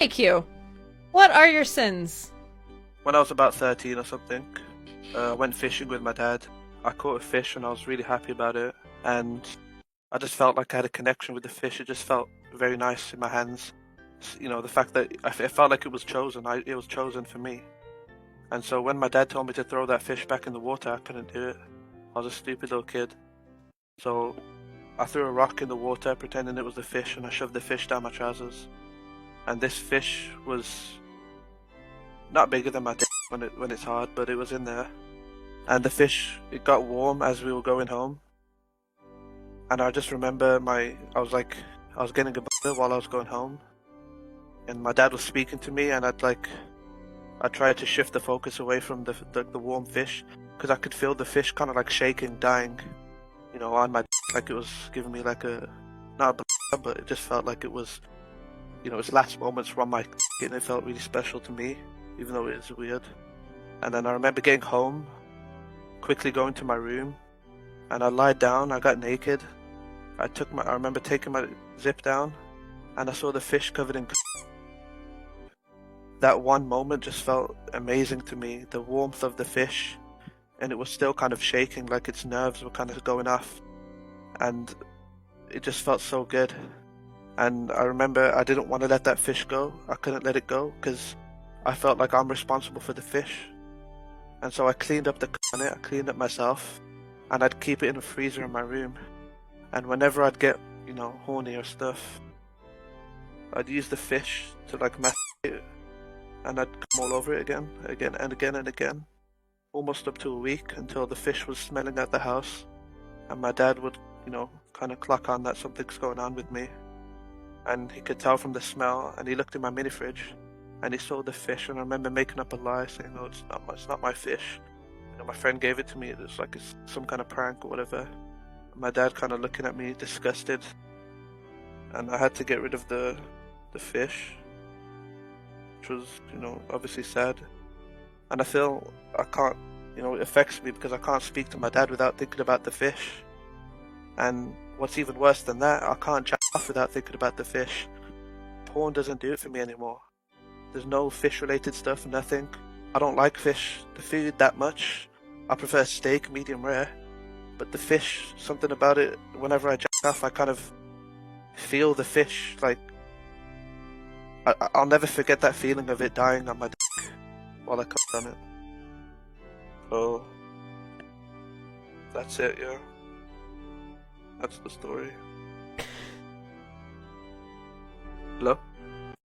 Hey Q, what are your sins? When I was about 13 or something, I went fishing with my dad. I caught a fish and I was really happy about it. And I just felt like I had a connection with the fish. It just felt very nice in my hands. The fact that it felt like it was chosen. It was chosen for me. And so when my dad told me to throw that fish back in the water, I couldn't do it. I was a stupid little kid. So I threw a rock in the water, pretending it was the fish, and I shoved the fish down my trousers. And this fish was not bigger than my dick when it's hard, but it was in there. And the fish, it got warm as we were going home. And I just remember I was getting a burger while I was going home. And my dad was speaking to me, and I tried to shift the focus away from the warm fish, because I could feel the fish kind of like shaking, dying, on my like it was giving me like not a but it just felt like it was, its last moments were on my and it felt really special to me, even though it is weird. And then I remember getting home, quickly going to my room, and I lied down. I got naked. I remember taking my zip down, and I saw the fish covered in. That one moment just felt amazing to me. The warmth of the fish, and it was still kind of shaking, like its nerves were kind of going off, and it just felt so good. And I remember I didn't want to let that fish go. I couldn't let it go because I felt like I'm responsible for the fish. And so I cleaned up the on it. I cleaned it myself, and I'd keep it in a freezer in my room. And whenever I'd get, horny or stuff, I'd use the fish to like masturbate it, and I'd come all over it again and again and again, almost up to a week until the fish was smelling at the house, and my dad would, kind of clock on that something's going on with me, and he could tell from the smell, and he looked in my mini fridge, and he saw the fish, and I remember making up a lie saying, "No, it's not my fish. My friend gave it to me. It's some kind of prank or whatever." My dad kind of looking at me disgusted, and I had to get rid of the fish, which was, obviously sad. And I feel I can't, it affects me because I can't speak to my dad without thinking about the fish. And what's even worse than that, I can't jack off without thinking about the fish. Porn doesn't do it for me anymore. There's no fish related stuff, nothing. I don't like the food that much. I prefer steak, medium rare. But the fish, something about it, whenever I jack off, I kind of feel the fish. Like, I'll never forget that feeling of it dying on my dick while I cut on it. So, that's it, yeah. That's the story. Hello?